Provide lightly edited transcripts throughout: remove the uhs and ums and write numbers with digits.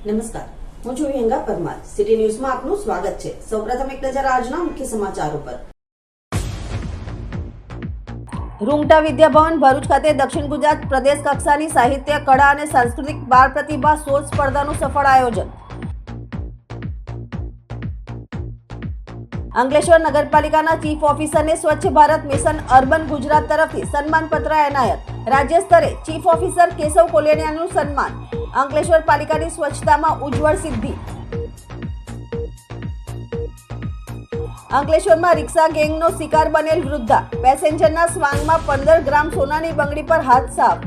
નમસ્કાર, હું છું વિહંગા પરમાર. સિટી ન્યૂઝમાં આપનું સ્વાગત છે. સૌપ્રથમ એક નજર આજના મુખ્ય સમાચારો પર. રૂંગટા વિદ્યાભવન ભરૂચ ખાતે દક્ષિણ ગુજરાત પ્રદેશ કક્ષાની સાહિત્ય, કળા અને સાંસ્કૃતિક બાળ પ્રતિભા શોધ સ્પર્ધાનું સફળ આયોજન. અંકલેશ્વર નગરપાલિકાના ચીફ ઓફિસરને સ્વચ્છ ભારત મિશન અર્બન ગુજરાત તરફથી સન્માનપત્ર એનાયત. રાજ્ય સ્તરે ચીફ ઓફિસર કેશવ કોલિયાણીનું સન્માન. અંકલેશ્વર પાલિકાની સ્વચ્છતામાં ઉજ્જવળ સિદ્ધિ. અંકલેશ્વરમાં રિક્ષા ગેંગનો શિકાર બનેલ વૃદ્ધા. પેસેન્જરના સ્વાંગમાં 15 ગ્રામ સોનાની બંગડી પર હાથ સાફ.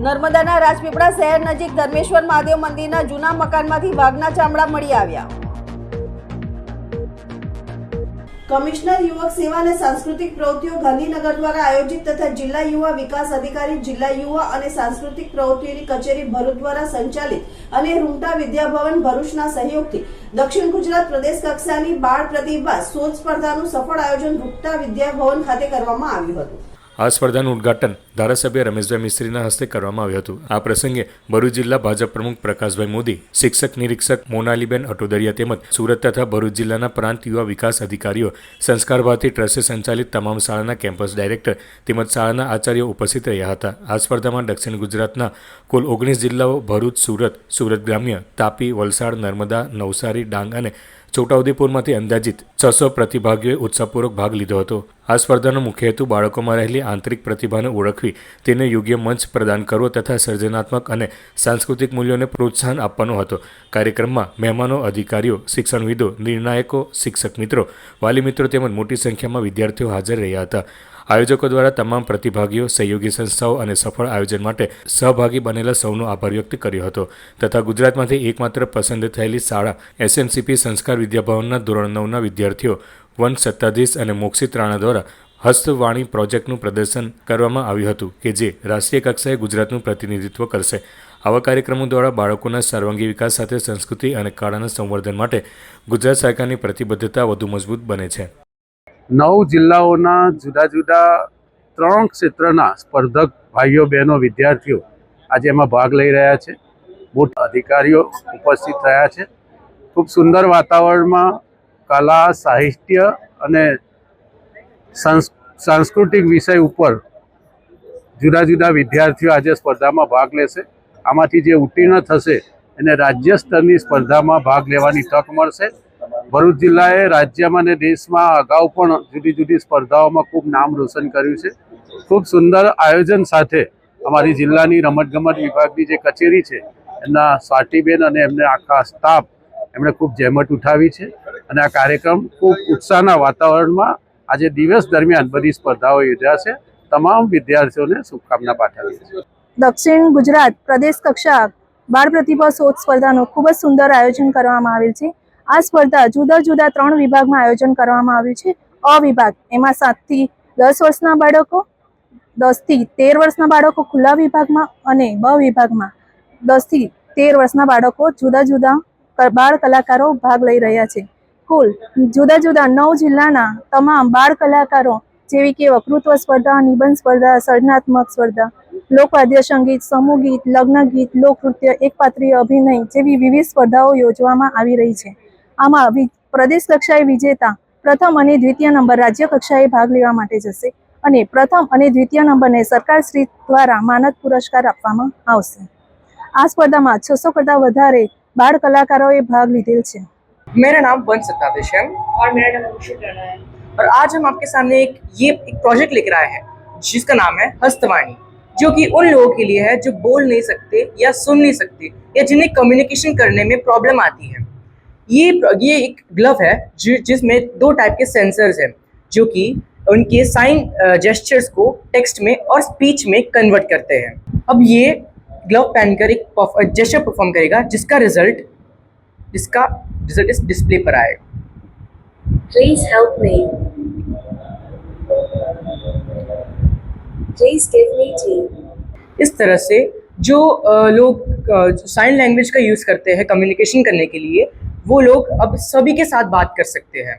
નર્મદાના રાજપીપળા શહેર નજીક ધર્મેશ્વર મહાદેવ મંદિરના જૂના મકાનમાંથી વાઘના ચામડા મળી આવ્યા. કમિશનર યુવક સેવા અને સાંસ્કૃતિક પ્રવૃત્તિઓ ગાંધીનગર દ્વારા આયોજિત તથા જિલ્લા યુવા વિકાસ અધિકારી, જિલ્લા યુવા અને સાંસ્કૃતિક પ્રવૃત્તિઓની કચેરી ભરૂચ દ્વારા સંચાલિત અને રૂંગટા વિદ્યાભવન ભરૂચના સહયોગથી દક્ષિણ ગુજરાત પ્રદેશ કક્ષાની બાળ પ્રતિભા શોધ સ્પર્ધાનું સફળ આયોજન રૂંગટા વિદ્યાભવન ખાતે કરવામાં આવ્યું હતું. આ સ્પર્ધાનું ઉદ્ઘાટન ધારાસભ્ય રમેશભાઈ મિસ્ત્રીના હસ્તે કરવામાં આવ્યું હતું. આ પ્રસંગે ભરૂચ જિલ્લા ભાજપ પ્રમુખ પ્રકાશભાઈ મોદી, શિક્ષક નિરીક્ષક મોનાલીબેન અટોદરિયા તેમજ સુરત તથા ભરૂચ જિલ્લાના પ્રાંત યુવા વિકાસ અધિકારીઓ, સંસ્કાર ભારતી ટ્રસ્ટે સંચાલિત તમામ શાળાના કેમ્પસ ડાયરેક્ટર તેમજ શાળાના આચાર્યો ઉપસ્થિત રહ્યા હતા. આ સ્પર્ધામાં દક્ષિણ ગુજરાતના કુલ 19 જિલ્લાઓ ભરૂચ, સુરત ગ્રામ્ય, તાપી, વલસાડ, નર્મદા, નવસારી, ડાંગ અને છોટાઉદેપુરમાંથી અંદાજિત 600 પ્રતિભાગીઓએ ઉત્સાહપૂર્વક ભાગ લીધો હતો. આ સ્પર્ધાનો મુખ્ય હેતુ બાળકોમાં રહેલી આંતરિક પ્રતિભાને ઓળખવી, તેને યોગ્ય મંચ પ્રદાન કરવો તથા સર્જનાત્મક અને સાંસ્કૃતિક મૂલ્યોને પ્રોત્સાહન આપવાનો હતો. કાર્યક્રમમાં મહેમાનો, અધિકારીઓ, શિક્ષણવિદો, નિર્ણાયકો, શિક્ષક મિત્રો, વાલી મિત્રો તેમજ મોટી સંખ્યામાં વિદ્યાર્થીઓ હાજર રહ્યા હતા. આયોજકો દ્વારા તમામ પ્રતિભાગીઓ, સહયોગી સંસ્થાઓ અને સફળ આયોજન માટે સહભાગી બનેલા સૌનો આભાર વ્યક્ત કર્યો હતો તથા ગુજરાતમાંથી એકમાત્ર પસંદ થયેલી શાળા SNCP સંસ્કાર વિદ્યાભવનના ધોરણ 9ના વિદ્યાર્થીઓ વંશ સત્તાધીશ અને મોક્ષિત રાણા દ્વારા હસ્તવાણી પ્રોજેક્ટનું પ્રદર્શન કરવામાં આવ્યું હતું કે જે રાષ્ટ્રીય કક્ષાએ ગુજરાતનું પ્રતિનિધિત્વ કરશે. આવા કાર્યક્રમો દ્વારા બાળકોના સર્વાંગી વિકાસ સાથે સંસ્કૃતિ અને કળાના સંવર્ધન માટે ગુજરાત સરકારની પ્રતિબદ્ધતા વધુ મજબૂત બને છે. 9 જિલ્લાઓના જુદા જુદા 3 ક્ષેત્રના સ્પર્ધક ભાઈઓ બહેનો વિદ્યાર્થીઓ આજે એમાં ભાગ લઈ રહ્યા છે. મોટા અધિકારીઓ ઉપસ્થિત થયા છે. ખૂબ સુંદર વાતાવરણમાં કલા, સાહિત્ય અને સાંસ્કૃતિક વિષય ઉપર જુદા જુદા વિદ્યાર્થીઓ આજે સ્પર્ધામાં ભાગ લેશે. આમાંથી જે ઉત્તીર્ણ થશે એને રાજ્ય સ્તરની સ્પર્ધામાં ભાગ લેવાની તક મળશે. ભરૂચ જિલ્લાએ રાજ્યમાં અને દેશમાં અગાઉ પણ જુદી જુદી સ્પર્ધાઓમાં ખૂબ નામ રોશન કર્યું છે. ખૂબ સુંદર આયોજન સાથે અમારી જિલ્લાની રમતગમત વિભાગની જે કચેરી છે એમના સ્વાતિબેન અને એમને આખા સ્ટાફ એમણે ખૂબ જહેમત ઉઠાવી છે અને આ કાર્યક્રમ ખૂબ ઉત્સાહના વાતાવરણમાં આજે દિવસ દરમિયાન બધી સ્પર્ધાઓ યોજાશે. તમામ વિદ્યાર્થીઓને શુભકામના પાઠવીએ છીએ. દક્ષિણ ગુજરાત પ્રદેશ કક્ષા બાળ પ્રતિભા શોધ સ્પર્ધાનું ખૂબ જ સુંદર આયોજન કરવામાં આવેલ છે. આ સ્પર્ધા જુદા જુદા 3 વિભાગમાં આયોજન કરવામાં આવ્યું છે. અ વિભાગ, એમાં 7 થી 10 વર્ષના બાળકો, 10 થી 13 વર્ષના બાળકો ખુલ્લા વિભાગમાં અને બ વિભાગમાં 10 થી 13 વર્ષના બાળકો જુદા જુદા બાળ કલાકારો ભાગ લઈ રહ્યા છે. કુલ જુદા જુદા 9 જિલ્લાના તમામ બાળ કલાકારો જેવી કે વક્તૃત્વ સ્પર્ધા, નિબંધ સ્પર્ધા, સર્જનાત્મક સ્પર્ધા, લોકવાદ્ય સંગીત, સમૂહ ગીત, લગ્ન ગીત, લોકનૃત્ય, એકપાત્રીય અભિનય જેવી વિવિધ સ્પર્ધાઓ યોજવામાં આવી રહી છે. આમાં પ્રદેશ કક્ષાએ વિજેતા પ્રથમ અને દ્વિતીય નંબર રાજ્ય કક્ષાએ ભાગ લેવા માટે જશે અને પ્રથમ અને દ્વિતીય નંબરને સરકારશ્રી દ્વારા માનદ પુરસ્કાર આપવામાં આવશે. આ સ્पर्धा 600 કરતાં વધારે बाल कलाकारों भाग લીધેલ છે. मेरा नाम वंश सत्ताधीश है और मेरा नाम अभिषेक राणा है और आज हम आपके सामने एक प्रोजेक्ट लेकर आए हैं जिसका नाम है हस्तवाणी, जो कि उन लोगों के लिए है जो बोल नहीं सकते या सुन नहीं सकते या जिन्हें कम्युनिकेशन करने में प्रॉब्लम आती है. ये एक ग्लव है जिसमें 2 टाइप के सेंसर्स हैं जो कि उनके साइन जेस्चर्स को टेक्स्ट में और स्पीच में कन्वर्ट करते हैं. अब ये ग्लव पहनकर एक जेस्चर परफॉर्म करेगा जिसका रिजल्ट इस डिस्प्ले पर आएगा. Please help me. Please give me tea. इस तरह से जो लोग साइन लैंग्वेज का यूज़ करते हैं कम्युनिकेशन करने के लिए, वो लोग अब सभी के साथ बात कर सकते हैं.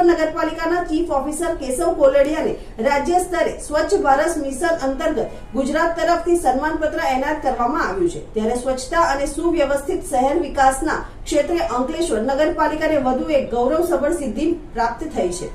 અંકલેશ્વર નગરપાલિકાના ચીફ ઓફિસર કેશવ કોલડિયાને રાજ્ય સ્તરે સ્વચ્છ ભારત મિશન અંતર્ગત ગુજરાત તરફથી સન્માનપત્ર એનાયત કરવામાં આવ્યું છે. ત્યારે સ્વચ્છતા અને સુવ્યવસ્થિત શહેર વિકાસના ક્ષેત્રે અંકલેશ્વર નગરપાલિકાને વધુ એક ગૌરવસભર સિદ્ધિ પ્રાપ્ત થઈ છે.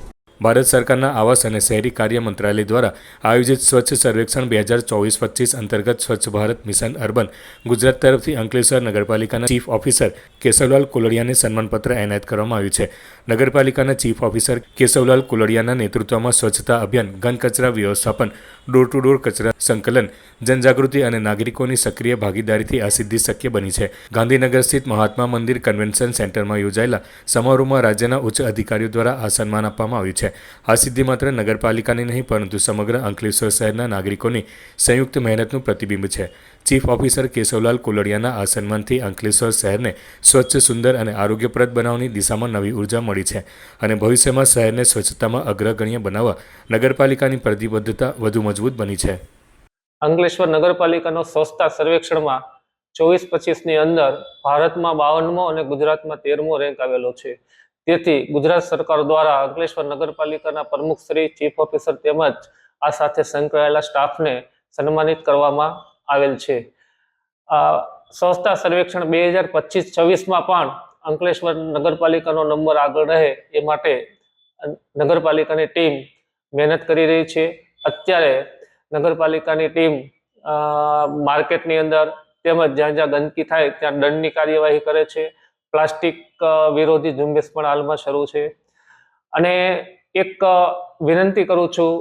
ભારત સરકારના આવાસ અને શહેરી કાર્ય મંત્રાલય દ્વારા આયોજિત સ્વચ્છ સર્વેક્ષણ 2024-25 અંતર્ગત સ્વચ્છ ભારત મિશન અર્બન ગુજરાત તરફથી અંકલેશ્વર નગરપાલિકાના ચીફ ઓફિસર કેશવલાલ કોલડિયાને સન્માનપત્ર એનાયત કરવામાં આવ્યું છે. નગરપાલિકાના ચીફ ઓફિસર કેશવલાલ કોલડિયાના નેતૃત્વમાં સ્વચ્છતા અભિયાન, ઘન કચરા વ્યવસ્થાપન, ડોર ટુ ડોર કચરા સંકલન, જનજાગૃતિ અને નાગરિકોની સક્રિય ભાગીદારીથી આ સિદ્ધિ શક્ય બની છે. ગાંધીનગર સ્થિત મહાત્મા મંદિર કન્વેન્શન સેન્ટરમાં યોજાયેલા સમારોહમાં રાજ્યના ઉચ્ચ અધિકારીઓ દ્વારા આ સન્માન આપવામાં આવ્યું છે. આ સિદ્ધિ માત્ર નગરપાલિકાની નહીં પરંતુ સમગ્ર અંકલેશ્વર શહેરના નાગરિકોની સંયુક્ત મહેનતનું પ્રતિબિંબ છે. ચીફ ઓફિસર કેશવલાલ કોલડિયાના આ સન્માનથી અંકલેશ્વર શહેરને સ્વચ્છ, સુંદર અને આરોગ્યપ્રદ બનાવવાની દિશામાં નવી ઉર્જા મળી છે અને ભવિષ્યમાં શહેરને સ્વચ્છતામાં અગ્રગણ્ય બનાવવા નગરપાલિકાની પ્રતિબદ્ધતા વધુ મજબૂત બની છે. અંકલેશ્વર નગરપાલિકાનો સ્વચ્છતા સર્વેક્ષણમાં 24-25ની અંદર ભારતમાં 52મો અને ગુજરાતમાં 13મો રેન્ક આવેલો છે. તેથી ગુજરાત સરકાર દ્વારા અંકલેશ્વર નગરપાલિકાના પ્રમુખ શ્રી, ચીફ ઓફિસર તેમજ આ સાથે સંકળાયેલા સ્ટાફને સન્માનિત કરવામાં આવેલ છે. સ્વચ્છતા સર્વેક્ષણ 2025-26માં પણ અંકલેશ્વર નગરપાલિકાનો નંબર આગળ રહે એ માટે નગરપાલિકાની ટીમ મહેનત કરી રહી છે. અત્યારે નગરપાલિકાની ટીમ માર્કેટની અંદર તેમજ જ્યાં જ્યાં ગંદકી થાય ત્યાં દંડની કાર્યવાહી કરે છે. પ્લાસ્ટિક વિરોધી ઝુંબેશ પણ હાલમાં શરૂ છે. અને એક વિનંતી કરું છું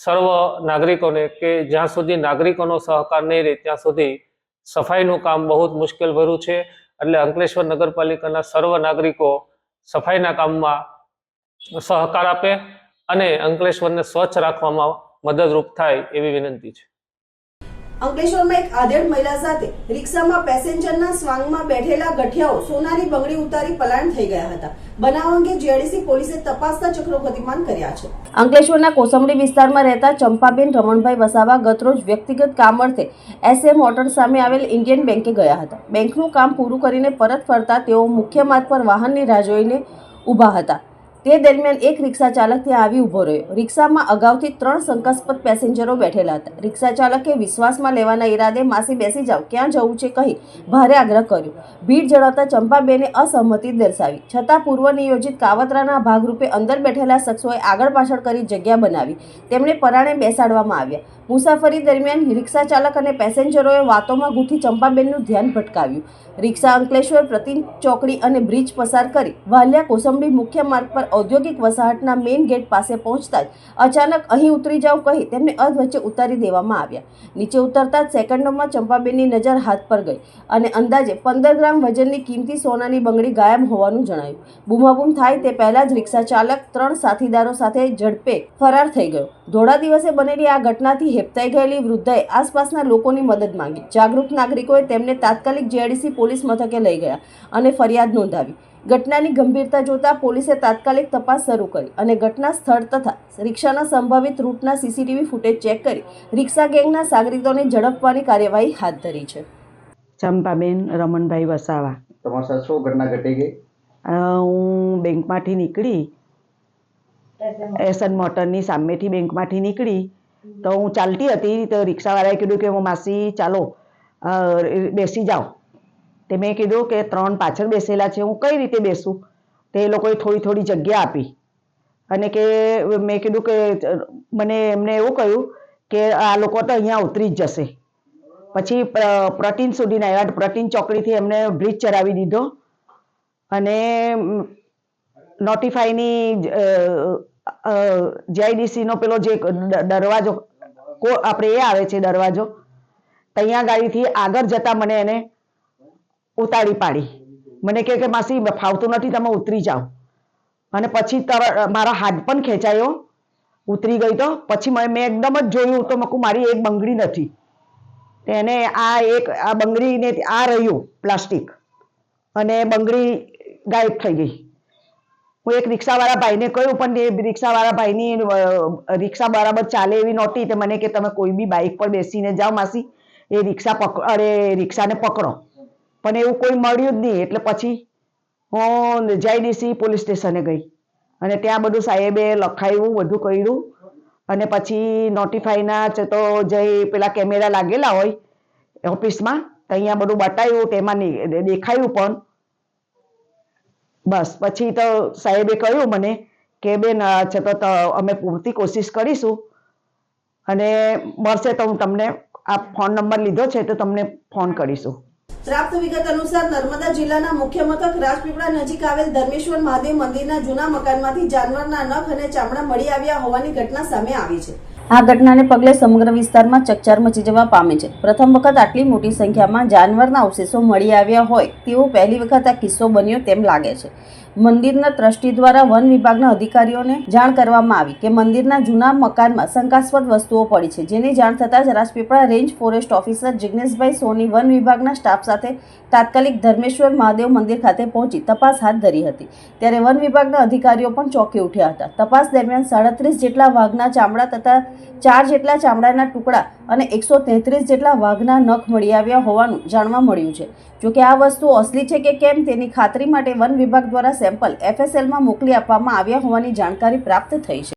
સર્વ નાગરિકોને કે જ્યાં સુધી નાગરિકોનો સહકાર નહીં રહે ત્યાં સુધી સફાઈનું કામ બહુ જ મુશ્કેલ ભર્યું છે. એટલે અંકલેશ્વર નગરપાલિકાના સર્વ નાગરિકો સફાઈના કામમાં સહકાર આપે અને અંકલેશ્વરને સ્વચ્છ રાખવામાં મદદરૂપ થાય એવી વિનંતી છે. અંકલેશ્વરમાં એક આધેડ મહિલા સાથે રિક્ષામાં પેસેન્જરના સ્વાંગમાં બેઠેલા ગઠિયાઓ સોનાની બંગડી ઉતારી પલાયન થઈ ગયા હતા. બનાવ અંગે જીઆઈડીસી પોલીસે તપાસના ચક્રો ગતિમાન કર્યા છે. અંકલેશ્વરના કોસંબડી વિસ્તારમાં રહેતા ચંપાબેન રમણભાઈ વસાવા ગતરોજ વ્યક્તિગત કામ અર્થે SM મોટર્સ સામે આવેલ ઇન્ડિયન બેંકે ગયા હતા. બેંકનું કામ પૂરું કરીને પરત ફરતા તેઓ મુખ્ય માર્ગ પર વાહનની રાહ જોઈને ઊભા હતા. તે દરમિયાન એક રિક્ષા ચાલક ત્યાં આવી ઊભો રહ્યો. રિક્ષામાં અગાઉથી 3 શંકાસ્પદ પેસેન્જરો બેઠેલા હતા. રિક્ષા ચાલકે વિશ્વાસમાં લેવાના ઈરાદે માસી બેસી જાઓ, ક્યાં જવું છે કહી ભારે આગ્રહ કર્યો. ભીડ જણાતા ચંપાબેને અસહમતિ દર્શાવી. છતાં પૂર્વ નિયોજિત કાવતરાના ભાગરૂપે અંદર બેઠેલા શખ્સોએ આગળ પાછળ કરી જગ્યા બનાવી તેમને પરાણે બેસાડવામાં આવ્યા. મુસાફરી દરમિયાન રિક્ષા ચાલક અને પેસેન્જરોએ વાતોમાં ગૂંથી ચંપાબેનનું ધ્યાન ભટકાવ્યું. રિક્ષા અંકલેશ્વર પ્રતિમ ચોકડી અને બ્રિજ પસાર કરી વાલિયા કોસંબડી મુખ્ય માર્ગ પર ઔદ્યોગિક વસાહતના મેઇન ગેટ પાસે પહોંચતા જ અચાનક અહીં ઉતરી જાવ કહી તેમને અધવચ્ચે ઉતારી દેવામાં આવ્યા. નીચે ઉતરતા જ સેકન્ડોમાં ચંપાબેનની નજર હાથ પર ગઈ અને અંદાજે 15 ગ્રામ વજનની કિંમતી સોનાની બંગડી ગાયબ હોવાનું જણાયું. બૂમાબૂમ થાય તે પહેલા જ રિક્ષા ચાલક 3 સાથીદારો સાથે ઝડપે ફરાર થઈ ગયો. ધોળા દિવસે બનેલી આ ઘટનાથી હેપતાઈ ગયેલી વૃદ્ધાએ આસપાસના લોકોની મદદ માંગી. જાગૃત નાગરિકોએ તેમને તાત્કાલિક જીઆઈડીસી પોલીસ મથકે લઈ ગયા અને ફરિયાદ નોંધાવી. ઘટનાની ગંભીરતા જોતા પોલીસે તાત્કાલિક તપાસ શરૂ કરી અને ઘટના સ્થળ તથા રિક્ષાના સંભવિત રૂટના CCTV ફૂટેજ ચેક કરી રિક્ષા ગેંગના સાગરીતોને ઝડપવાની કાર્યવાહી હાથ ધરી છે. ચંપાબેન રમણભાઈ વસાવા. તમારી સાથે શું ઘટના ઘટી ગઈ? હું બેંકમાંથી નીકળી, SM મોટરની સામેથી બેંકમાંથી નીકળી તો હું ચાલતી હતી તો રિક્ષાવાળાએ કીધું કે હું માસી ચાલો બેસી જાઓ. તે મેં કીધું કે 3 પાછળ બેસેલા છે, હું કઈ રીતે બેસું? તે એ લોકોએ થોડી થોડી જગ્યા આપી અને કે મેં કીધું કે મને એમને એવું કહ્યું કે આ લોકો તો અહીંયા ઉતરી જ જશે. પછી પ્રતિન સુધીને આવ્યા. પ્રતિન ચોકડીથી એમને બ્રિજ ચડાવી દીધો અને નોટિફાઈની જીઆઈડીસીનો પેલો જે દરવાજો આપણે એ આવે છે દરવાજો, ત્યાં ગાડીથી આગળ જતા મને એને ઉતારી પાડી. મને કહે કે માસી ફાવતું નથી, તમે ઉતરી જાઓ. અને પછી મારા હાથ પણ ખેંચાયો, ઉતરી ગઈ. તો પછી મેં એકદમ જ જોયું તો મકું મારી એક બંગડી નથી. તેને આ બંગડીને આ રહ્યું પ્લાસ્ટિક અને બંગડી ગાયબ થઈ ગઈ. હું એક રિક્ષાવાળા ભાઈને કહ્યું પણ એ રિક્ષાવાળા ભાઈની રિક્ષા બરાબર ચાલે એવી નહોતી. તો મને કે તમે કોઈ બી બાઇક પર બેસીને જાઓ માસી, એ રિક્ષાને પકડો. પણ એવું કોઈ મળ્યું જ નહીં. એટલે પછી હું જીઆઈડીસી પોલીસ સ્ટેશને ગઈ અને ત્યાં બધું સાહેબે લખાયું, બધું કર્યું અને પછી નોટિફાઈના છે તો જે પેલા કેમેરા લાગેલા હોય ઓફિસમાં તો અહીંયા બધું બતાવ્યું, તેમાં દેખાયું પણ બસ. પછી તો સાહેબે કહ્યું મને કે બેન છે તો અમે પૂરતી કોશિશ કરીશું અને મળશે તો હું તમને આ ફોન નંબર લીધો છે તો તમને ફોન કરીશું. પ્રાપ્ત વિગત અનુસાર નર્મદા જિલ્લાના મુખ્ય મથક રાજપીપળા નજીક આવેલ ધર્મેશ્વર મહાદેવ મંદિરના જૂના મકાનમાંથી જાનવરના નખ અને ચામડા મળી આવ્યા હોવાની ઘટના સામે આવી છે. આ ઘટનાને પગલે સમગ્ર વિસ્તારમાં ચકચાર મચી જવા પામી છે. પ્રથમ વખત આટલી મોટી સંખ્યામાં જાનવરના અવશેષો મળી આવ્યા હોય તેવો પહેલી વખત આ કિસ્સો બન્યો તેમ લાગે છે. મંદિરના ટ્રસ્ટી દ્વારા વન વિભાગના અધિકારીઓને જાણ કરવામાં આવી કે મંદિરના જૂના મકાનમાં શંકાસ્પદ વસ્તુઓ પડી છે, જેની જાણ થતાં જ રાજપીપળા રેન્જ ફોરેસ્ટ ઓફિસર જિગ્નેશભાઈ સોની વન વિભાગના સ્ટાફ સાથે તાત્કાલિક ધર્મેશ્વર મહાદેવ મંદિર ખાતે પહોંચી તપાસ હાથ ધરી હતી. ત્યારે વન વિભાગના અધિકારીઓ પણ ચોંકી ઉઠ્યા હતા. તપાસ દરમિયાન 37 જેટલા વાઘના ચામડા તથા 4 જેટલા ચામડાના ટુકડા અને 133 જેટલા વાઘના નખ મળી આવ્યા હોવાનું જાણવા મળ્યું છે. જોકે આ વસ્તુ અસલી છે કે કેમ તેની ખાતરી માટે વન વિભાગ દ્વારા સેમ્પલ FSLમાં મોકલી આપવામાં આવ્યા હોવાની જાણકારી પ્રાપ્ત થઈ છે.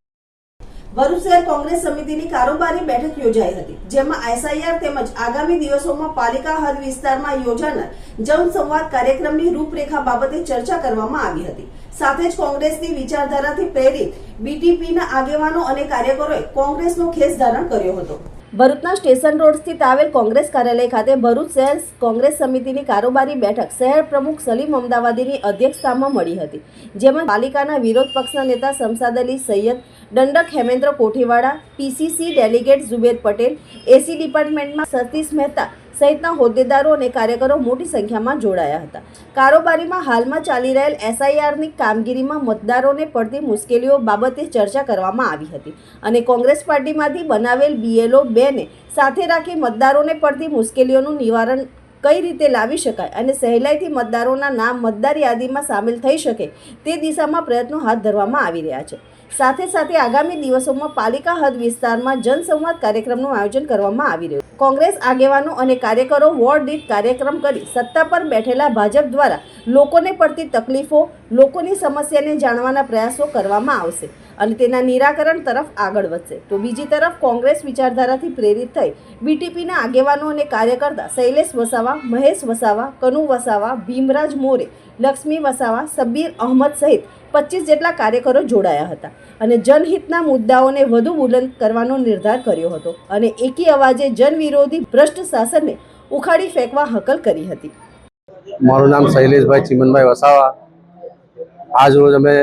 ભરૂચ શહેર કોંગ્રેસ સમિતિની કારોબારી બેઠક યોજાઈ હતી, જેમાં SIR તેમજ આગામી દિવસોમાં પાલિકા હદ વિસ્તારમાં યોજાનાર જનસંવાદ કાર્યક્રમની રૂપરેખા બાબતે ચર્ચા કરવામાં આવી હતી. સાથે જ કોંગ્રેસની વિચારધારાથી પ્રેરિત BTPના આગેવાનો અને કાર્યકરોએ કોંગ્રેસનો ખેસ ધારણ કર્યો હતો. ભરૂચના સ્ટેશન રોડ સ્થિત આવેલ કોંગ્રેસ કાર્યાલય ખાતે ભરૂચ શહેર કોંગ્રેસ સમિતિની કારોબારી બેઠક શહેર પ્રમુખ સલીમ અમદાવાદીની અધ્યક્ષતામાં મળી હતી, જેમાં પાલિકાના વિરોધ પક્ષના નેતા શમશાદ અલી સૈયદ, દંડક Hemendra Kothiwada, PCC delegate Zuber Patel, AC ડિપાર્ટમેન્ટમાં સતીશ મહેતા સહિતના હોદ્દેદારો અને કાર્યકરો મોટી સંખ્યામાં જોડાયા હતા. કારોબારીમાં હાલમાં ચાલી રહેલ SIRની કામગીરીમાં મતદારોને પડતી મુશ્કેલીઓ બાબતે ચર્ચા કરવામાં આવી હતી અને કોંગ્રેસ પાર્ટીમાંથી બનાવેલ BLO 2ને સાથે રાખી મતદારોને પડતી મુશ્કેલીઓનું નિવારણ કઈ રીતે લાવી શકાય અને સહેલાઈથી મતદારોના નામ મતદાર યાદીમાં સામેલ થઈ શકે તે દિશામાં પ્રયત્નો હાથ ધરવામાં આવી રહ્યા છે. સાથે સાથે આગામી દિવસોમાં પાલિકા હદ વિસ્તારમાં જનસંવાદ કાર્યક્રમનું આયોજન કરવામાં આવી રહ્યું. કોંગ્રેસ આગેવાનો અને કાર્યકરો વોર્ડ દીઠ કાર્યક્રમ કરી સત્તા પર બેઠેલા ભાજપ દ્વારા લોકોને પડતી તકલીફો, લોકોની સમસ્યાને જાણવાના પ્રયાસો કરવામાં આવશે અને તેના નિરાકરણ તરફ આગળ વધશે. તો બીજી તરફ કોંગ્રેસ વિચારધારાથી પ્રેરિત થઈ BTPના આગેવાનો અને કાર્યકર્તા શૈલેષ વસાવા, મહેશ વસાવા, કનુ વસાવા, ભીમરાજ મોરે, લક્ષ્મી વસાવા, સબ્બીર અહમદ સહિત 25 જેટલા કાર્યકરો જોડાયા હતા અને જનહિતના મુદ્દાઓને વધુ બુલંદ કરવાનો નિર્ધાર કર્યો હતો અને એકી અવાજે જનવિરોધી ભ્રષ્ટ શાસનને ઉખાડી ફેંકવા હકલ કરી હતી. મારું નામ શૈલેષભાઈ ચિમનભાઈ વસાવા. આજ રોજ અમે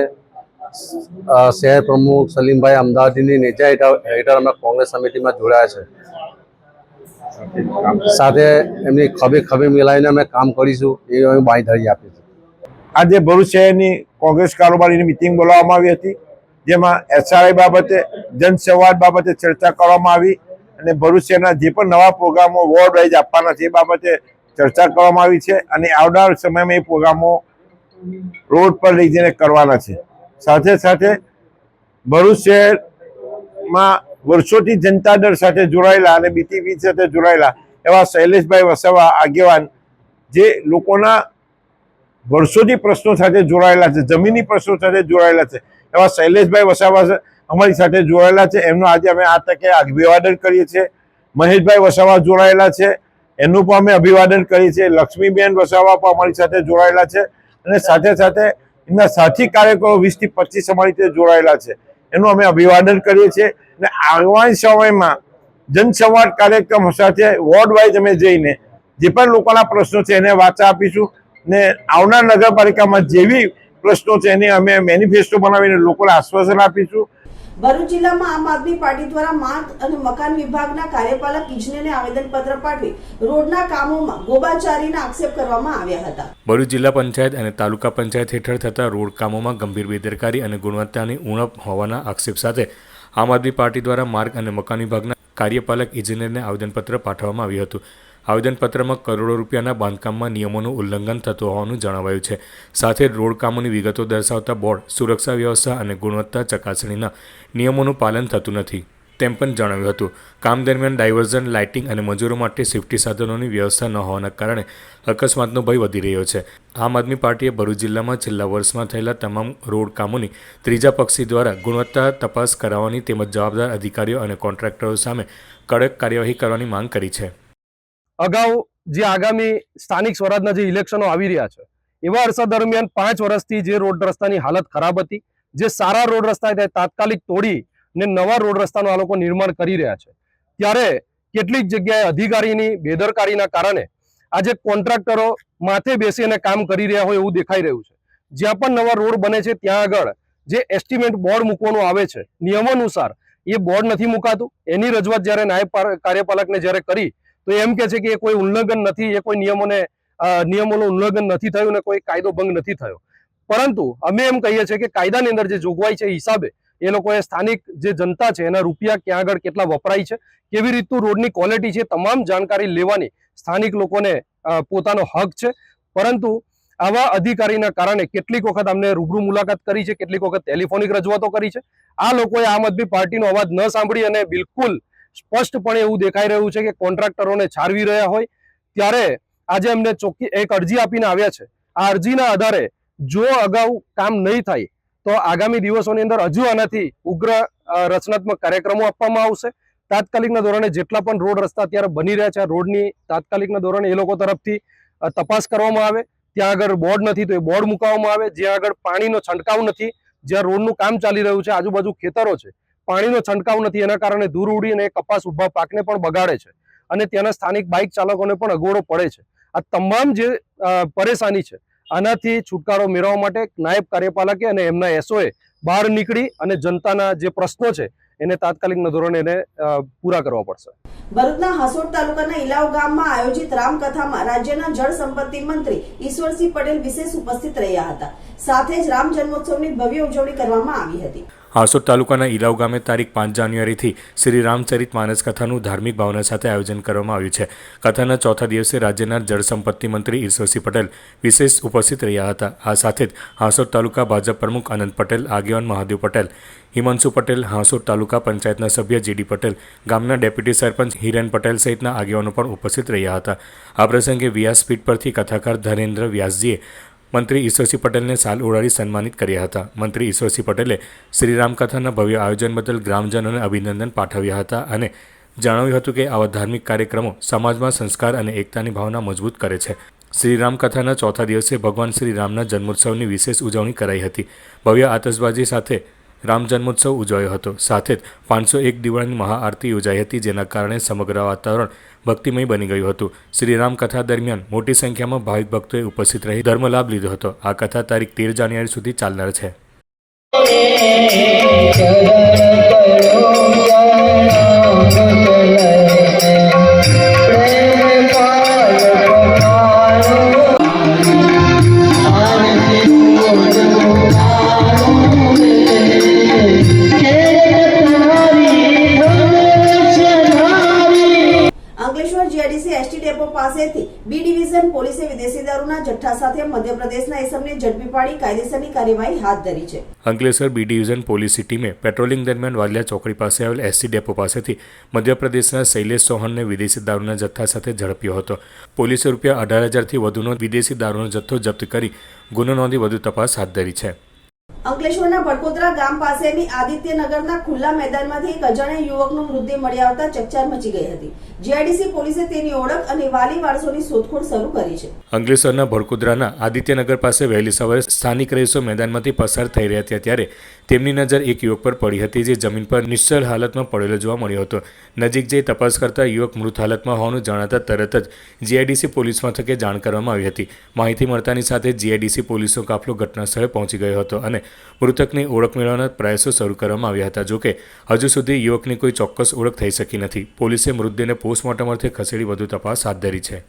શહેર પ્રમુખ સલીમભાઈ અમદાવાદીની નેજા હેઠળ અમે કોંગ્રેસ સમિતિમાં જોડાયા છે. સાથે એમની ખભે મિલાવીને અમે કામ કરીશું એ અમે બાંયધરી આપી છે. આજે ભરૂચ શહેરની કોંગ્રેસ કારોબારીની મિટિંગ બોલાવવામાં આવી હતી, જેમાં SRI બાબતે, જનસંવાદ બાબતે ચર્ચા કરવામાં આવી અને ભરૂચ શહેરના જે પણ નવા પ્રોગ્રામો વોર્ડ વાઇઝ આપવાના છે એ બાબતે ચર્ચા કરવામાં આવી છે અને આવનાર સમયમાં એ પ્રોગ્રામો રોડ પર લઈ જઈને કરવાના છે. સાથે સાથે ભરૂચ શહેરમાં વર્ષોથી જનતા દળ સાથે જોડાયેલા અને BTP સાથે જોડાયેલા એવા શૈલેષભાઈ વસાવા આગેવાન, જે લોકોના વર્ષોથી પ્રશ્નો સાથે જોડાયેલા છે, જમીની પ્રશ્નો સાથે જોડાયેલા છે, એવા શૈલેષભાઈ વસાવા અમારી સાથે જોડાયેલા છે. એમનો આજે અમે આ તકે અભિવાદન કરીએ છીએ. મહેશભાઈ વસાવા જોડાયેલા છે, એનું પણ અમે અભિવાદન કરીએ છીએ. લક્ષ્મીબેન વસાવા પણ અમારી સાથે જોડાયેલા છે અને સાથે સાથે એમના સાથી કાર્યકરો 20 થી 25 અમારી સાથે જોડાયેલા છે, એનું અમે અભિવાદન કરીએ છીએ. અને આવનાર સમયમાં જનસંવાદ કાર્યક્રમ સાથે વોર્ડ વાઇઝ અમે જઈને જે પણ લોકોના પ્રશ્નો છે એને વાચા આપીશું ને આવનાર નગરપાલિકામાં જેવી પ્રશ્નો છે એની અમે મેનિફેસ્ટો બનાવીને લોકોને આશ્વાસન આપીશું. ભરૂચ જિલ્લામાં આમ આદમી પાર્ટી દ્વારા માર્ગ અને મકાન વિભાગના કાર્યપાલક ઇજનેરને આવેદનપત્ર પાઠવી રોડના કામોમાં ગોબાચારીના આક્ષેપ કરવામાં આવ્યા હતા. ભરૂચ જિલ્લા પંચાયત અને તાલુકા પંચાયત હેઠળ થતા રોડ કામોમાં ગંભીર બેદરકારી અને ગુણવત્તાની ઉણપ હોવાના આક્ષેપ સાથે આમ આદમી પાર્ટી દ્વારા માર્ગ અને મકાન વિભાગના કાર્યપાલક ઇજનેરને આવેદનપત્ર પાઠવવામાં આવ્યું હતું. આવેદનપત્રમાં કરોડો રૂપિયાના બાંધકામમાં નિયમોનું ઉલ્લંઘન થતું હોવાનું જણાવાયું છે. સાથે રોડ કામોની વિગતો દર્શાવતા બોર્ડ, સુરક્ષા વ્યવસ્થા અને ગુણવત્તા ચકાસણીના નિયમોનું પાલન થતું નથી. તેમ પણ જણાવ્યું હતું. કામ દરમિયાન ડાયવર્ઝન, લાઇટિંગ અને મજૂરો માટે સેફટી સાધનોની વ્યવસ્થા ન હોવાના કારણે અકસ્માતનો ભય વધી રહ્યો છે. આમ આદમી પાર્ટીએ ભરૂચ જિલ્લામાં છેલ્લા વર્ષમાં થયેલા તમામ રોડ કામોની ત્રીજા પક્ષી દ્વારા ગુણવત્તા તપાસ કરાવવાની તેમજ જવાબદાર અધિકારીઓ અને કોન્ટ્રાક્ટરો સામે કડક કાર્યવાહી કરવાની માંગ કરી છે. અગાઉ જે આગામી સ્થાનિક સ્વરાજના જે ઇલેક્શનો આવી રહ્યા છે એવા અરસા દરમિયાન 5 વર્ષથી જે રોડ રસ્તાની હાલત ખરાબ હતી, જે સારા રોડ રસ્તા હતા તાત્કાલિક તોડી ને નવા રોડ રસ્તાનું આ લોકો નિર્માણ કરી રહ્યા છે. ત્યારે કેટલીક જગ્યાએ અધિકારીની બેદરકારીના કારણે આજે કોન્ટ્રાક્ટરો માથે બેસીને કામ કરી રહ્યા હોય એવું દેખાઈ રહ્યું છે. જ્યાં પણ નવા રોડ બને છે ત્યાં આગળ જે એસ્ટિમેટ બોર્ડ મૂકવાનું આવે છે નિયમોનુસાર એ બોર્ડ નથી મુકાતું. એની રજૂઆત જ્યારે નાયબ કાર્યપાલકને જ્યારે કરી તો એમ કે છે કે એ કોઈ ઉલ્લંઘન નથી, એ કોઈ નિયમોનું ઉલ્લંઘન નથી થયું ને કોઈ કાયદો ભંગ નથી થયો. પરંતુ અમે એમ કહીએ છીએ કે કાયદાની અંદર જે જોગવાઈ છે એ હિસાબે એ લોકોએ સ્થાનિક જે જનતા છે એના રૂપિયા ક્યાં આગળ કેટલા વપરાય છે, કેવી રીતનું રોડની ક્વોલિટી છે, તમામ જાણકારી લેવાની સ્થાનિક લોકોને પોતાનો હક છે. પરંતુ આવા અધિકારીના કારણે કેટલીક વખત અમને રૂબરૂ મુલાકાત કરી છે, કેટલીક વખત ટેલિફોનિક રજૂઆતો કરી છે. આ લોકોએ આમ આદમી પાર્ટીનો અવાજ ન સાંભળી અને બિલકુલ સ્પષ્ટપણે એવું દેખાઈ રહ્યું છે કે કોન્ટ્રાક્ટરોને છારવી રહ્યા હોય. ત્યારે આજે અમને ચોખ્ખી એક અરજી આપીને આવ્યા છે. આ અરજીના આધારે જો અગાઉ કામ નહીં થાય તો આગામી દિવસોની અંદર હજુ આનાથી ઉગ્ર રચનાત્મક કાર્યક્રમો આપવામાં આવશે. તાત્કાલિકના ધોરણે જેટલા પણ રોડ રસ્તા અત્યારે બની રહ્યા છે રોડની તાત્કાલિકના ધોરણે એ લોકો તરફથી તપાસ કરવામાં આવે. ત્યાં આગળ બોર્ડ નથી તો એ બોર્ડ મૂકવામાં આવે. જ્યાં આગળ પાણીનો છંટકાવ નથી, જ્યાં રોડનું કામ ચાલી રહ્યું છે, આજુબાજુ ખેતરો છે, પાણીનો છંટકાવ નથી, એના કારણે ધૂળ ઉડી અને કપાસ ઉભા પાકને પણ બગાડે છે અને ત્યાંના સ્થાનિક બાઇક ચાલકોને પણ અગવડો પડે છે. આ તમામ જે પરેશાની છે આનાથી છુટકારો મેળવવા માટે નાયબ કાર્યપાલકે અને એમના એસઓએ બહાર નીકળી અને જનતાના જે પ્રશ્નો છે એને તાત્કાલિકના ધોરણે એને પૂરા કરવા પડશે. ભરૂચના હાસોડ તાલુકાના ઇલાવ ગામમાં આયોજિત રામકથામાં રાજ્યના જળ સંપત્તિ મંત્રી ઈશ્વરસિંહ પટેલ વિશેષ ઉપસ્થિત રહ્યા હતા. સાથે જ રામ જન્મોત્સવની ભવ્ય ઉજવણી કરવામાં આવી હતી. હાસોડ તાલુકાના ઇલાવ ગામે તારીખ 5 જાન્યુઆરીથી શ્રી રામચરિત માનસ કથાનું ધાર્મિક ભાવના સાથે આયોજન કરવામાં આવ્યું છે. કથાના ચોથા દિવસે રાજ્યના જળ સંપત્તિ મંત્રી ઈશ્વરસિંહ પટેલ વિશેષ ઉપસ્થિત રહ્યા હતા. આ સાથે જ હાસોડ તાલુકા ભાજપ પ્રમુખ અનંત પટેલ, આગેવાન મહાદેવ પટેલ, હિમાંશુ પટેલ, હાસોડ તાલુકા પંચાયતના સભ્ય જીડી પટેલ, ગામના ડેપ્યુટી સરપંચ હિરેન પટેલ સહિતના આગેવાનો પણ ઉપસ્થિત રહ્યા હતા. આ પ્રસંગે વ્યાસપીઠ પરથી કથાકાર ધરેન્દ્ર વ્યાસજીએ મંત્રી ઈશ્વરસિંહ પટેલને સાલ ઓઢાડી સન્માનિત કર્યા હતા. મંત્રી ઈશ્વરસિંહ પટેલે શ્રી રામકથાના ભવ્ય આયોજન બદલ ગ્રામજનોને અભિનંદન પાઠવ્યા હતા અને જણાવ્યું હતું કે આવા ધાર્મિક કાર્યક્રમો સમાજમાં સંસ્કાર અને એકતાની ભાવના મજબૂત કરે છે. શ્રી રામકથાના ચોથા દિવસે ભગવાન શ્રી રામના જન્મોત્સવની વિશેષ ઉજવણી કરાઈ હતી. ભવ્ય આતશબાજી સાથે રામ જન્મોત્સવ ઉજવાયો હતો. સાથે જ 501 દિવાળીની મહાઆરતી યોજાઈ હતી, જેના કારણે સમગ્ર વાતાવરણ ભક્તિમય બની ગયું હતું. શ્રી રામ કથા દરમિયાન મોટી સંખ્યામાં ભાવિક ભક્તોએ ઉપસ્થિત રહી ધર્મ લાભ લીધો હતો. આ કથા તારીખ 13 જાન્યુઆરી સુધી ચાલનાર છે. પાસેથી બી ડિવિઝન પોલીસે વિદેશી દારૂના જથ્થા સાથે મધ્યપ્રદેશના ઇસમને ઝડપી પાડી કાયદેસરની કાર્યવાહી હાથ ધરી છે. અંકલેશ્વર બી ડિવિઝન પોલીસની ટીમે પેટ્રોલિંગ દરમિયાન વાલિયા ચોકડી પાસે આવેલ એસટી ડેપો પાસેથી મધ્યપ્રદેશના શૈલેષ ચૌહાણને વિદેશી દારૂના જથ્થા સાથે ઝડપ્યો હતો. પોલીસે રૂપિયા 18,000થી વધુનો વિદેશી દારૂનો જથ્થો જપ્ત કરી ગુનો નોંધી વધુ તપાસ હાથ ધરી છે. અંકલેશ્વરના ભડકોદરા ગામ પાસેની આદિત્યનગરના ખુલ્લા મેદાનમાંથી એક અજાણ્યા યુવકનો મૃતદેહ મળી આવતા ચકચાર મચી ગઈ હતી. જીઆઈડીસી પોલીસે તેની ઓળખ અને વાલી વારસોની શોધખોળ શરૂ કરી છે. અંકલેશ્વરના ભડકોદરાના આદિત્યનગર પાસે વહેલી સવારે સ્થાનિક રહીશો મેદાનમાંથી પસાર થઈ રહ્યા હતા ત્યારે તેમની નજર એક યુવક પર પડી હતી, જે જમીન પર નિશ્ચલ હાલતમાં પડેલો જોવા મળ્યો હતો. નજીક જઈ તપાસ કરતા યુવક મૃત હાલતમાં હોવાનું જણાતા તરત જ જીઆઈડીસી પોલીસ મથકે જાણ કરવામાં આવી હતી. માહિતી મળતાની સાથે જીઆઈડીસી પોલીસનો કાફલો ઘટના સ્થળે પહોંચી ગયો હતો અને મૃતકની ઓળખ મેળવવાના પ્રયાસો શરૂ કરવામાં આવ્યા હતા. જોકે હજુ સુધી યુવકની કોઈ ચોક્કસ ઓળખ થઈ શકી નથી. પોલીસે મૃતદેહને પોસ્ટમોર્ટમ અર્થે ખસેડી વધુ તપાસ હાથ ધરી છે.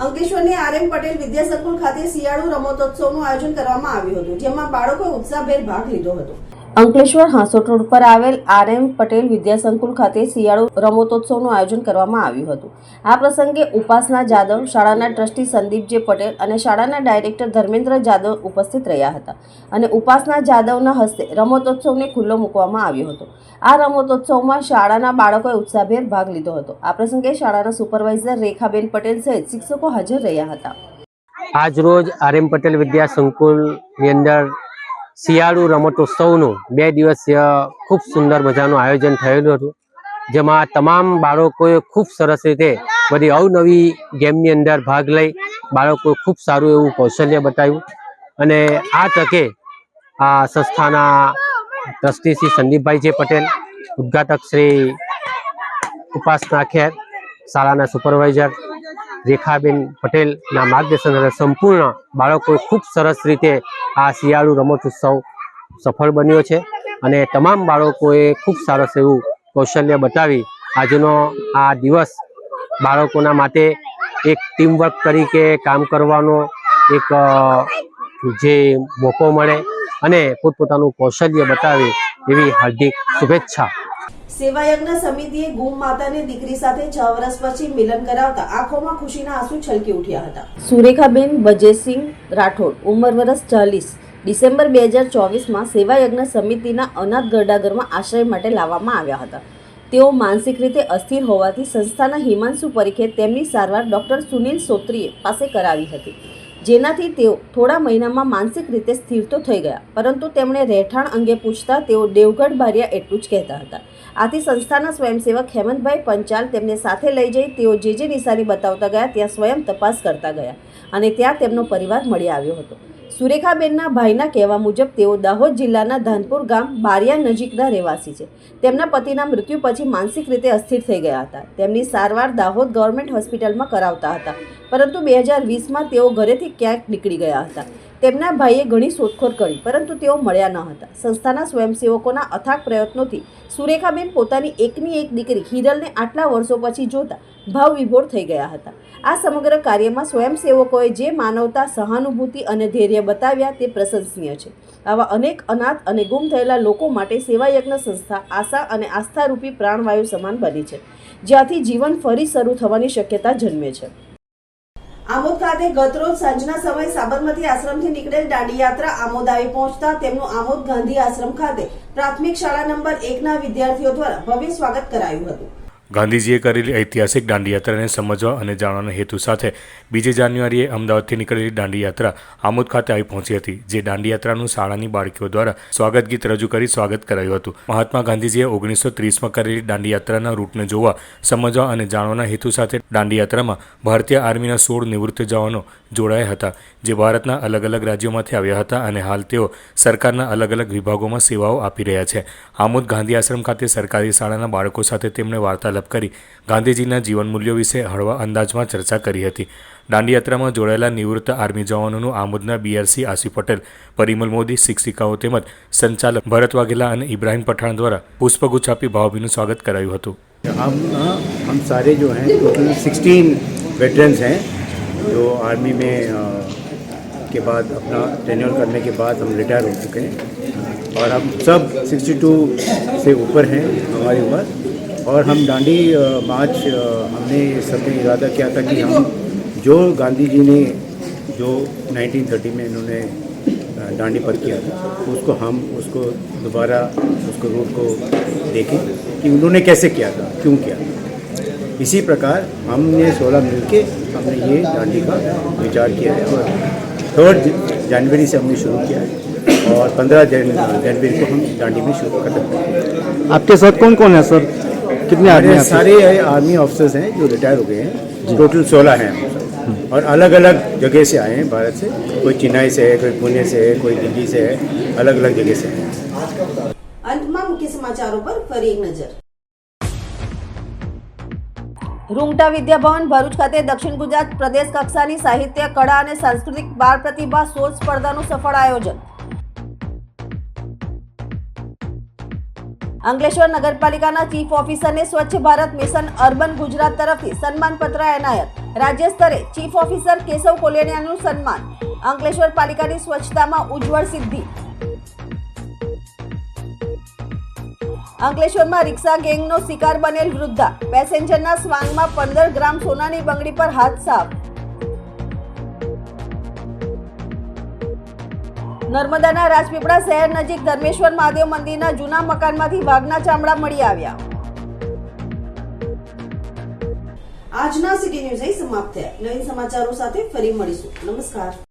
અંકલેશ્વરની આરએમ પટેલ વિદ્યાસંકુલ ખાતે શિયાળુ રમતોત્સવનું આયોજન કરવામાં આવ્યું હતું, જેમાં બાળકોએ ઉત્સાહભેર ભાગ લીધો હતો. અંકલેશ્વર હાંસોટ રોડ પર આવેલ RM પટેલ વિદ્યાસંકુલ ખાતે શિયાળુ રમતોત્સવનું આયોજન કરવામાં આવ્યું હતું. આ પ્રસંગે ઉપાસના જાદવ, શાળાના ટ્રસ્ટી સંદીપ જે પટેલ અને શાળાના ડાયરેક્ટર ધર્મેન્દ્ર જાદવ ઉપસ્થિત રહ્યા હતા અને ઉપાસના જાદવના હસ્તે રમતોત્સવને ખુલ્લો મૂકવામાં આવ્યો હતો. આ રમતોત્સવમાં શાળાના બાળકોએ ઉત્સાહભેર ભાગ લીધો હતો. આ પ્રસંગે શાળાના સુપરવાઇઝર રેખાબેન પટેલ સહિત શિક્ષકો હાજર રહ્યા હતા. આજ રોજ RM પટેલ વિદ્યા સંકુલની અંદર શિયાળુ રમતોત્સવનું 2 દિવસીય ખૂબ સુંદર મજાનું આયોજન થયેલું હતું, જેમાં તમામ બાળકોએ ખૂબ સરસ રીતે બધી અવનવી ગેમની અંદર ભાગ લઈ બાળકોએ ખૂબ સારું એવું કૌશલ્ય બતાવ્યું. અને આ તકે આ સંસ્થાના ટ્રસ્ટી શ્રી સંદીપભાઈ જે પટેલ, ઉદ્ઘાટક શ્રી ઉપાસના ખેર, શાળાના સુપરવાઇઝર રેખાબેન પટેલના માર્ગદર્શન હેઠળ સંપૂર્ણ બાળકોએ ખૂબ સરસ રીતે આ શિયાળુ રમતોત્સવ સફળ બન્યો છે અને તમામ બાળકોએ ખૂબ સરસ એવું કૌશલ્ય બતાવી આજનો આ દિવસ બાળકોના માટે એક ટીમવર્ક તરીકે કામ કરવાનો એક જે મોકો મળે અને પોતપોતાનું કૌશલ્ય બતાવે એવી હાર્દિક શુભેચ્છા. સેવાયજ્ઞ સમિતિએ ગુમ માતાની દીકરી સાથે 6 વર્ષ પછી મિલન કરાવતા આંખોમાં ખુશીના આંસુ છલકી ઉઠ્યા હતા. સુરેખાબેન બજેસિંહ રાઠોડ, ઉંમર વર્ષ 40, ડિસેમ્બર 2024માં સેવાયજ્ઞ સમિતિના અનાથ ગરડાઘરમાં આશ્રય માટે લાવવામાં આવ્યા હતા. તેઓ માનસિક રીતે અસ્થિર હોવાથી સંસ્થાના હિમાંશુ પરીખે તેમની સારવાર ડોક્ટર સુનિલ સોત્રીએ પાસે કરાવી હતી, જેનાથી તેઓ થોડા મહિનામાં માનસિક રીતે સ્થિર તો થઈ ગયા, પરંતુ તેમણે રહેઠાણ અંગે પૂછતા તેઓ દેવગઢ બારિયા એટલું જ કહેતા હતા. આથી સંસ્થાના સ્વયંસેવક હેમંતભાઈ પંચાલ તેમને સાથે લઈ જઈ તેઓ જે નિશાની બતાવતા ગયા ત્યાં સ્વયં તપાસ કરતા ગયા અને ત્યાં તેમનો પરિવાર મળી આવ્યો હતો. સુરેખાબેનના ભાઈના કહેવા મુજબ તેઓ દાહોદ જિલ્લાના ધાનપુર ગામ બારિયા નજીકના રહેવાસી છે. તેમના પતિના મૃત્યુ પછી માનસિક રીતે અસ્થિર થઈ ગયા હતા. તેમની સારવાર દાહોદ ગવર્મેન્ટ હોસ્પિટલમાં કરાવતા હતા, પરંતુ 2020માં તેઓ ઘરેથી ક્યાંક નીકળી ગયા હતા. તેમના ભાઈએ ઘણી શોધખોળ કરી, પરંતુ તેઓ મળ્યા ન હતા. સંસ્થાના સ્વયંસેવકોના અથાગ પ્રયત્નોથી સુરેખાબેન પોતાની એકની એક દીકરી હિરલને આટલા વર્ષો પછી જોતા ભાવ વિભોર થઈ ગયા હતા. આ સમગ્ર કાર્યમાં સ્વયંસેવકોએ જે માનવતા, સહાનુભૂતિ અને ધૈર્ય બતાવ્યા તે પ્રશંસનીય છે. આવા અનેક અનાથ અને ગુમ થયેલા લોકો માટે સેવાયજ્ઞ સંસ્થા આશા અને આસ્થારૂપી પ્રાણવાયુ સમાન બની છે, જ્યાંથી જીવન ફરી શરૂ થવાની શક્યતા જન્મે છે. આમોદ ખાતે ગતરોજ સાંજના સમયે સાબરમતી આશ્રમથી નીકળેલ દાંડી યાત્રા આમોદ આવી પહોંચતા તેમનું આમોદ ગાંધી આશ્રમ ખાતે પ્રાથમિક શાળા નંબર 1ના વિદ્યાર્થીઓ દ્વારા ભવ્ય સ્વાગત કરાયું હતું. ગાંધીજીએ કરેલી ઐતિહાસિક દાંડી યાત્રાને સમજવા અને જાણવાના હેતુ સાથે 2 જાન્યુઆરીએ અમદાવાદથી નીકળેલી દાંડી યાત્રા આમોદ ખાતે આવી પહોંચી હતી, જે દાંડી યાત્રાનું શાળાની બાળકીઓ દ્વારા સ્વાગત ગીત રજૂ કરી સ્વાગત કરાયું હતું. મહાત્મા ગાંધીજીએ 1930માં કરેલી દાંડી યાત્રાના રૂટને જોવા, સમજવા અને જાણવાના હેતુ સાથે દાંડી યાત્રામાં ભારતીય આર્મીના 16 નિવૃત્ત જવાનો જોડાયા હતા, જે ભારતના અલગ અલગ રાજ્યોમાંથી આવ્યા હતા અને હાલ તેઓ સરકારના અલગ અલગ વિભાગોમાં સેવાઓ આપી રહ્યા છે. આમોદ ગાંધી આશ્રમ ખાતે સરકારી શાળાના બાળકો સાથે તેમણે વાર્તાલાપ કરી ગાંધીજીના જીવન મૂલ્યો વિશે હળવા અંદાજમાં ચર્ચા કરી હતી. દાંડી યાત્રામાં જોડાયેલા નિવૃત્ત આર્મી જવાનોનું આમોદના BRC આસી પટેલ, પરિમલ મોદી, શિક્ષિકાઓ તેમજ સંચાલક ભરત વાઘેલા અને ઇબ્રાહિમ પઠાણ દ્વારા પુષ્પગુચ્છ આપી ભાવભીનું સ્વાગત કરાયું હતું. हम सारे जो हैं टोटल 16 वेटरन्स हैं जो आर्मी में के बाद अपना टेन्योर करने के बाद हम रिटायर हो चुके हैं और हम सब 62 से ऊपर हैं हमारी उम्र. और हम दांडी मार्च हमने सबने इरादा किया था कि हम जो गांधी जी ने जो 1930 में इन्होंने दांडी पर किया था उसको दोबारा उसको रूट को देखें कि उन्होंने कैसे किया था, क्यों किया था. इसी प्रकार हमने 16 मिलके हमने ये दांडी का विचार किया है और 3 जनवरी से हमने शुरू किया है और 15 जनवरी को हम दांडी में शुरू खत्म करेंगे. आपके साथ कौन कौन है सर? कितने आदमी? सारे आर्मी ऑफिसर्स हैं जो रिटायर हो गए हैं, टोटल 16 हैं और अलग अलग जगह से आए हैं भारत से. कोई चेन्नई से है, कोई पुणे से है, कोई दिल्ली से है, अलग अलग जगह से है. અંતમાં મુખ્ય સમાચારો પર ફરી એક નજર. રૂંગટા વિદ્યાભવન ભરૂચ ખાતે દક્ષિણ ગુજરાત પ્રદેશ કક્ષાની સાહિત્ય, કળા અને સાંસ્કૃતિક બાળ પ્રતિભા શોધ સ્પર્ધાનું સફળ આયોજન. અંકલેશ્વર નગરપાલિકાના ચીફ ઓફિસરને સ્વચ્છ ભારત મિશન અર્બન ગુજરાત તરફથી સન્માનપત્ર એનાયત. રાજ્ય સ્તરે ચીફ ઓફિસર કેશવ કોલિયાણીનું સન્માન. અંકલેશ્વર પાલિકાની સ્વચ્છતામાં ઉજ્જવળ સિદ્ધિ. અંકલેશ્વરમાં રિક્ષા ગેંગનો શિકાર બનેલ વૃદ્ધા, પેસેન્જરના સ્વાંગમાં 15 ગ્રામ સોનાની બંગડી પર હાથ સાફ. નર્મદાના રાજપીપળા શહેર નજીક ધર્મેશ્વર મહાદેવ મંદિરના જૂના મકાનમાંથી વાઘના ચામડા મળી આવ્યા. આજના સિટી ન્યૂઝ અહીં સમાપ્ત થયા. નવીન સમાચારો સાથે ફરી મળીશું. નમસ્કાર.